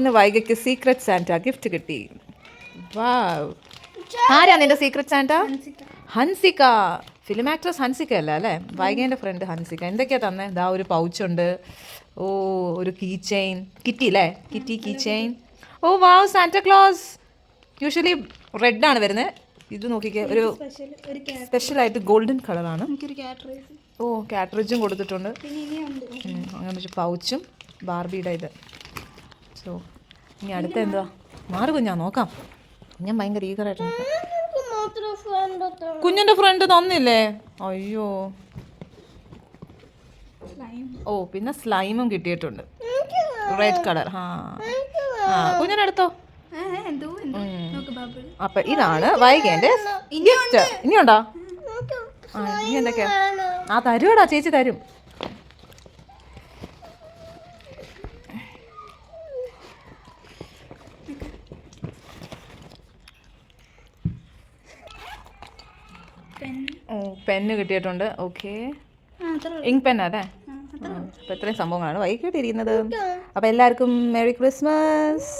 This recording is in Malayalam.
ഇന്ന് വൈകയ്ക്ക് സീക്രട്ട് സാന്റ ഗിഫ്റ്റ് കിട്ടി. വാവ്, ആരാ നിന്റെ secret Santa? Hansika. Film actress Hansika അല്ല അല്ലേ? വൈകേൻ്റെ ഫ്രണ്ട് ഹൻസിക. എന്തൊക്കെയാ തന്നെ? ഇതാ ഒരു പൗച്ചുണ്ട്. ഓ, ഒരു കീ ചെയിൻ. കിറ്റി അല്ലേ? Kitty key chain. Oh wow, Santa Claus. Usually റെഡാണ് വരുന്നത്. ഇത് നോക്കിക്കേ, ഒരു സ്പെഷ്യലായിട്ട് ഗോൾഡൻ കളറാണ്. ഓ, കാട്രിഡ്ജും കൊടുത്തിട്ടുണ്ട്. അങ്ങനെ ഒരു പൗച്ചും ബാർബിയുടെ ഇത്. സോ ഇനി അടുത്ത എന്തുവാ? മാറി കുഞ്ഞാ, നോക്കാം. ഞാൻ ഭയങ്കര ഈഗറായിട്ട് നോക്കാം. കുഞ്ഞിൻ്റെ ഫ്രണ്ട് തന്നില്ലേ? അയ്യോ. ഓ, പിന്നെ സ്ലൈമും കിട്ടിയിട്ടുണ്ട്, റെഡ് കളർ. കുഞ്ഞിനെടുത്തോ. അപ്പൊ ഇതാണ് വൈകേന്റെ ഗിഫ്റ്റ്. ഇനിയുണ്ടോ? ഇനി എന്തൊക്കെയാ? തരുവടാ, ചേച്ചി തരും. ഓ, പെന്ന് കിട്ടിയിട്ടുണ്ട്. ഓക്കെ, ഇങ്ക് പെൻ അല്ലേ? അപ്പോൾ ഇത്രയും സംഭവങ്ങളാണ് വൈകിട്ടിരിക്കുന്നത്. അപ്പോൾ എല്ലാവർക്കും മെറി ക്രിസ്മസ്.